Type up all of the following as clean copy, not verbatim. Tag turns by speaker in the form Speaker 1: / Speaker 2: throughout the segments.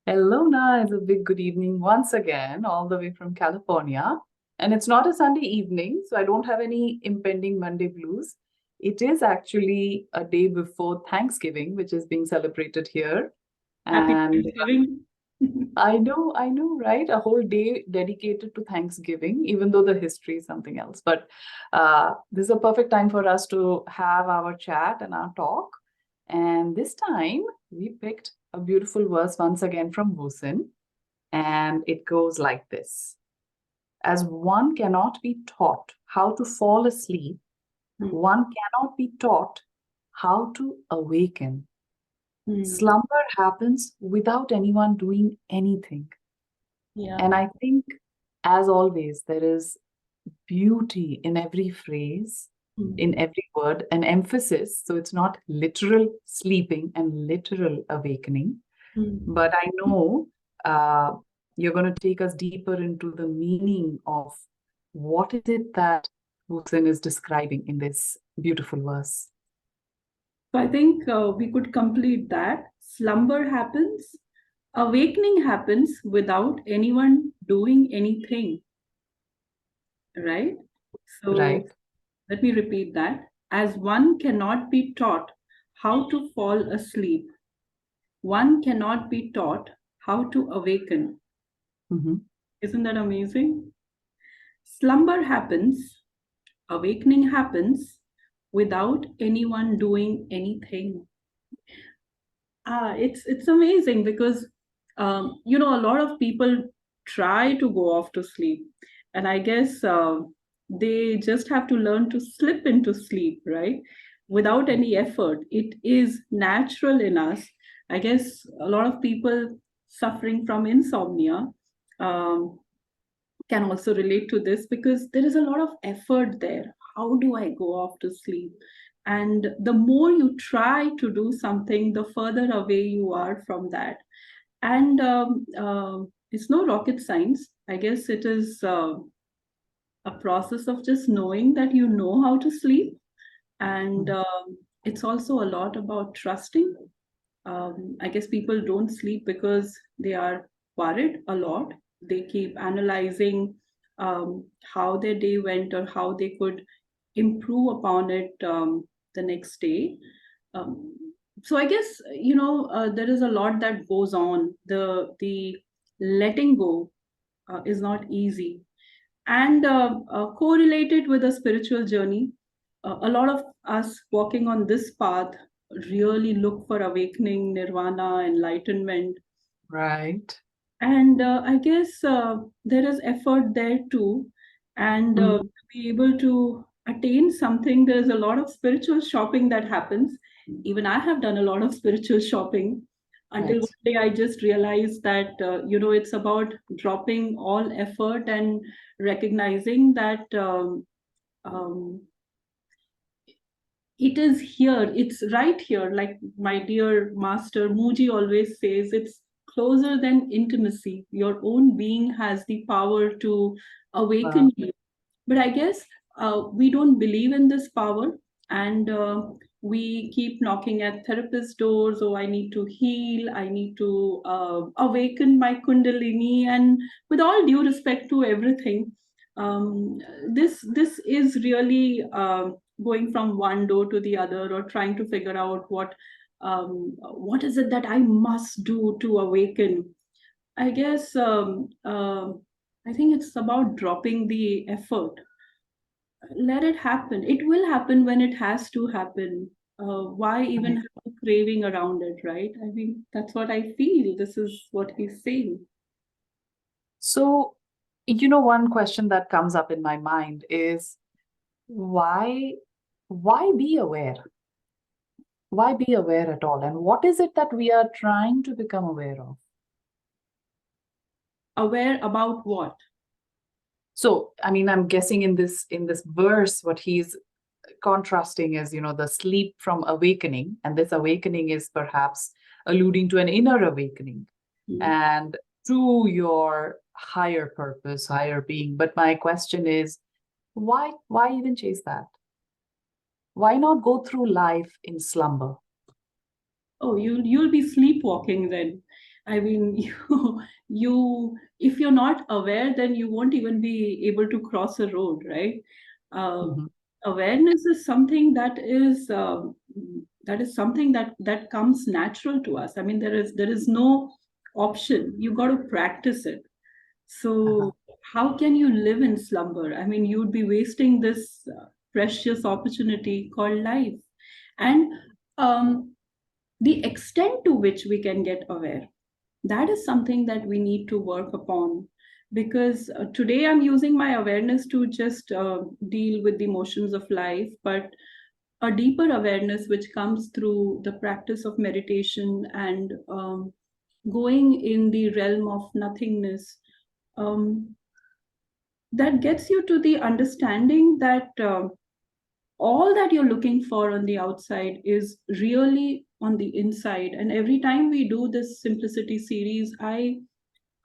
Speaker 1: Hello, Naz. A big good evening once again, all the way from California. And it's not a Sunday evening, so I don't have any impending Monday blues. It is actually a day before Thanksgiving, which is being celebrated here.
Speaker 2: Happy
Speaker 1: And
Speaker 2: Thanksgiving.
Speaker 1: I know, right? A whole day dedicated to Thanksgiving, even though the history is something else. But this is a perfect time for us to have our chat and our talk. And this time we picked a beautiful verse once again from Wu Hsin, and it goes like this. As one cannot be taught how to fall asleep, one cannot be taught how to awaken. Slumber happens without anyone doing anything.
Speaker 2: Yeah.
Speaker 1: And I think, as always, there is beauty in every phrase, in every word, an emphasis. So it's not literal sleeping and literal awakening. But I know you're going to take us deeper into the meaning of what is it that Wu Hsin is describing in this beautiful verse.
Speaker 2: So I think we could complete that. Slumber happens, awakening happens without anyone doing anything, right? So
Speaker 1: Right.
Speaker 2: let me repeat that. As one cannot be taught how to fall asleep, one cannot be taught how to awaken.
Speaker 1: Mm-hmm.
Speaker 2: Isn't that amazing? Slumber happens, awakening happens without anyone doing anything. It's amazing because a lot of people try to go off to sleep, and I guess they just have to learn to slip into sleep, right? Without any effort. It is natural in us. I guess a lot of people suffering from insomnia um, can also relate to this because there is a lot of effort there. How do I go off to sleep? And the more you try to do something, the further away you are from that. And it's no rocket science. I guess it is a process of just knowing that you know how to sleep. And it's also a lot about trusting. I guess people don't sleep because they are worried a lot. They keep analyzing how their day went or how they could improve upon it the next day. Um, so I guess there is a lot that goes on. The letting go is not easy, and correlated with a spiritual journey. A lot of us walking on this path really look for awakening, nirvana, enlightenment.
Speaker 1: Right.
Speaker 2: And I guess there is effort there too. And
Speaker 1: Mm.
Speaker 2: to be able to attain something, there's a lot of spiritual shopping that happens. Even I have done a lot of spiritual shopping until
Speaker 1: Right.
Speaker 2: one day I just realized that, it's about dropping all effort and recognizing that um, it is here, it's right here. Like my dear master Muji always says, it's closer than intimacy. Your own being has the power to
Speaker 1: Wow.
Speaker 2: awaken you. But I guess we don't believe in this power, and we keep knocking at therapist doors. Oh, I need to heal, I need to awaken my kundalini. And with all due respect to everything, um, this is really going from one door to the other, or trying to figure out what is it that I must do to awaken. I guess I think it's about dropping the effort. Let it happen. It will happen when it has to happen. Why even
Speaker 1: Right.
Speaker 2: have a craving around it, right? I mean, that's what I feel. This is what he's saying.
Speaker 1: So, one question that comes up in my mind is why why be aware? Why be aware at all? And what is it that we are trying to become aware of?
Speaker 2: Aware about what?
Speaker 1: So, I mean, I'm guessing in this verse, what he's contrasting is, the sleep from awakening, and this awakening is perhaps alluding to an inner awakening
Speaker 2: Hmm.
Speaker 1: and to your higher purpose, higher being. But my question is, why even chase that? Why not go through life in slumber?
Speaker 2: Oh, you'll be sleepwalking then. I mean, if you're not aware, then you won't even be able to cross a road, right? Uh,
Speaker 1: Mhm.
Speaker 2: Awareness is something that is something that comes natural to us. I mean, there is no option. You got to practice it.
Speaker 1: Uh-huh.
Speaker 2: So how can you live in slumber? I mean, you'd be wasting this precious opportunity called life. And the extent to which we can get aware, that is something that we need to work upon, because today I'm using my awareness to just deal with the motions of life, but a deeper awareness which comes through the practice of meditation and going in the realm of nothingness, um, that gets you to the understanding that all that you're looking for on the outside is really on the inside. And every time we do this simplicity series, I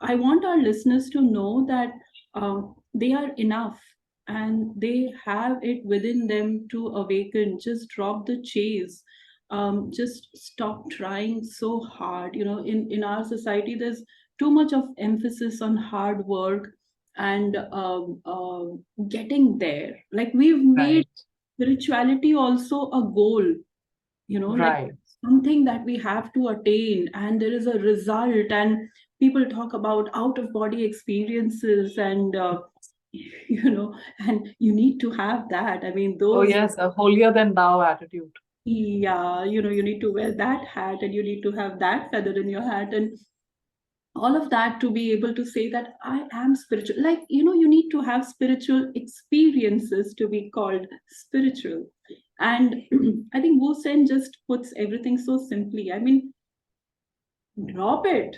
Speaker 2: want our listeners to know that they are enough and they have it within them to awaken. Just drop the chase. Just stop trying so hard. In our society, there's too much of emphasis on hard work and getting there. Like, we've made
Speaker 1: Right.
Speaker 2: spirituality also a goal, like
Speaker 1: Right.
Speaker 2: something that we have to attain, and there is a result, and people talk about out of body experiences, and and you need to have that. I mean,
Speaker 1: Oh,
Speaker 2: those,
Speaker 1: yes, a holier than thou attitude.
Speaker 2: yeah, you need to wear that hat, and you need to have that feather in your hat, and all of that, to be able to say that I am spiritual. Like, you need to have spiritual experiences to be called spiritual. And I think Wu Sen just puts everything so simply. I mean, drop it.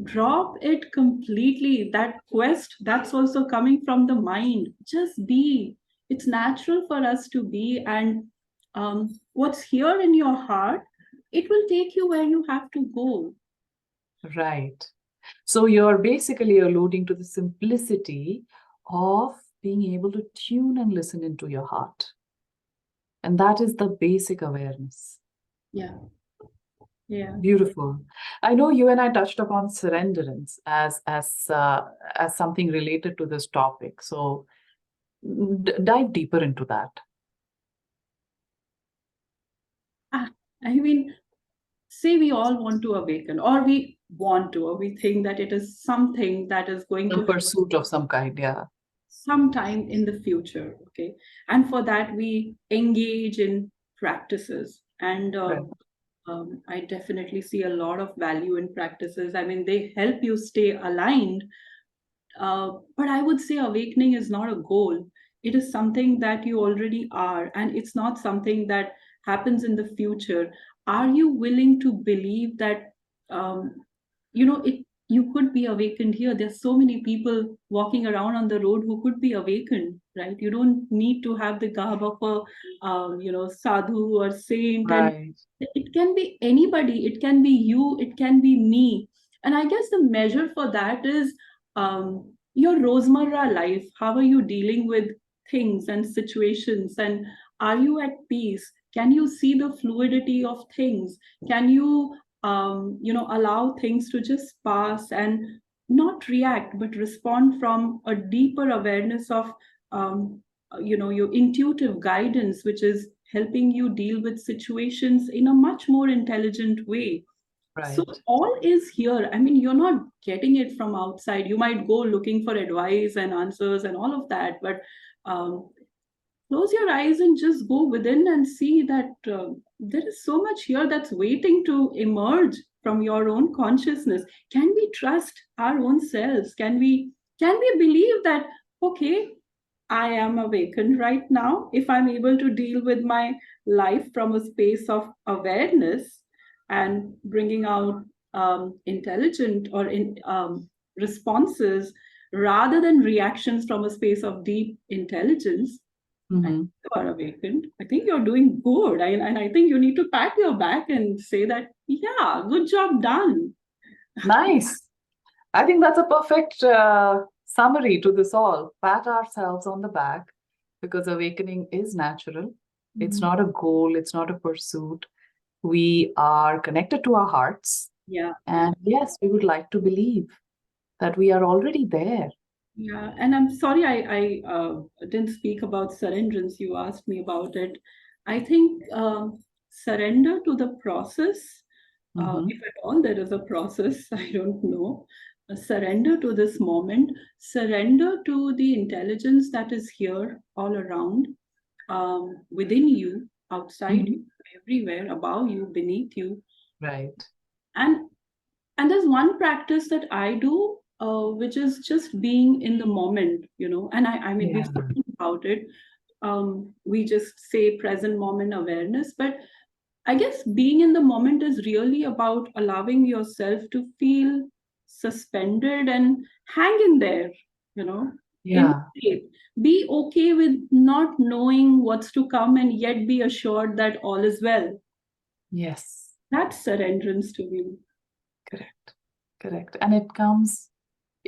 Speaker 2: Drop it completely. That quest, that's also coming from the mind. Just be. It's natural for us to be. And what's here in your heart, it will take you where you have to go.
Speaker 1: Right. So you're basically alluding to the simplicity of being able to tune and listen into your heart. And that is the basic awareness.
Speaker 2: Yeah. Yeah.
Speaker 1: Beautiful. I know you and I touched upon surrenderance as something related to this topic. So dive deeper into that.
Speaker 2: Ah, I mean, say we all want to awaken, or we want to, or we think that it is something that is going to
Speaker 1: Some
Speaker 2: happen
Speaker 1: pursuit of some kind, yeah.
Speaker 2: sometime in the future. Okay. And for that, we engage in practices. And
Speaker 1: Right.
Speaker 2: I definitely see a lot of value in practices. I mean, they help you stay aligned. But I would say awakening is not a goal. It is something that you already are, and it's not something that happens in the future. Are you willing to believe that, um, it you could be awakened here? There's so many people walking around on the road who could be awakened, right? You don't need to have the garb of a, sadhu or saint, and
Speaker 1: Right.
Speaker 2: it can be anybody. It can be you. It can be me. And I guess the measure for that is your Rosemara life. How are you dealing with things and situations? And are you at peace? Can you see the fluidity of things? Can you, allow things to just pass and not react, but respond from a deeper awareness of, your intuitive guidance, which is helping you deal with situations in a much more intelligent way. So
Speaker 1: Right.
Speaker 2: all is here. I mean, you're not getting it from outside. You might go looking for advice and answers and all of that, but um, close your eyes and just go within and see that there is so much here that's waiting to emerge from your own consciousness. Can we trust our own selves? Can we believe that, okay, I am awakened right now? If I'm able to deal with my life from a space of awareness and bringing out intelligent or responses rather than reactions from a space of deep intelligence, I think
Speaker 1: Hmm.
Speaker 2: you are awakened. I think you're doing good. And I think you need to pat your back and say that, yeah, good job done.
Speaker 1: Nice. I think that's a perfect summary to this all. Pat ourselves on the back because awakening is natural. It's
Speaker 2: Mhm.
Speaker 1: not a goal, it's not a pursuit. We are connected to our hearts.
Speaker 2: Yeah.
Speaker 1: And yes, we would like to believe that we are already there.
Speaker 2: Yeah, and I'm sorry I didn't speak about surrenderance. You asked me about it. I think surrender to the process, if at all there is a process, I don't know. Surrender to this moment, surrender to the intelligence that is here all around, within you, outside you, everywhere, above you, beneath you.
Speaker 1: Right.
Speaker 2: And there's one practice that I do, which is just being in the moment, and I mean, we've
Speaker 1: Yeah.
Speaker 2: spoken about it. We just say present moment awareness, but I guess being in the moment is really about allowing yourself to feel suspended and hang in there, in
Speaker 1: Yeah.
Speaker 2: faith. Be okay with not knowing what's to come and yet be assured that all is well.
Speaker 1: Yes.
Speaker 2: That's surrenderance to me.
Speaker 1: Correct. Correct. And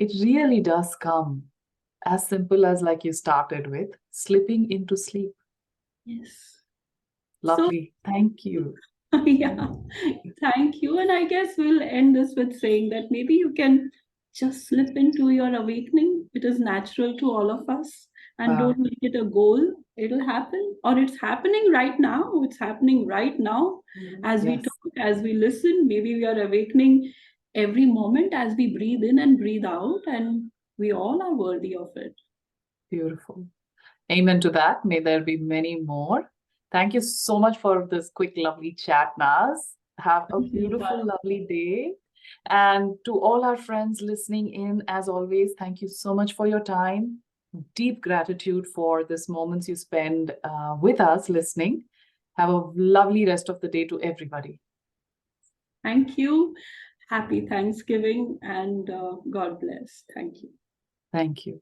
Speaker 1: it really does come as simple as, like you started with, slipping into sleep.
Speaker 2: Yes. So,
Speaker 1: Lovely. Thank you.
Speaker 2: yeah, thank you. And I guess we'll end this with saying that maybe you can just slip into your awakening. It is natural to all of us. And
Speaker 1: Wow.
Speaker 2: don't make it a goal. It'll happen, or it's happening right now. It's happening right now as we
Speaker 1: Yes.
Speaker 2: talk, as we listen. Maybe we are awakening every moment as we breathe in and breathe out, and we all are worthy of it.
Speaker 1: Beautiful. Amen to that. May there be many more. Thank you so much for this quick, lovely chat, Naz. Have a beautiful, lovely day. And to all our friends listening in, as always, thank you so much for your time. Deep gratitude for this moments you spend with us listening. Have a lovely rest of the day to everybody.
Speaker 2: Thank you. Happy Thanksgiving and God bless. Thank you.
Speaker 1: Thank you.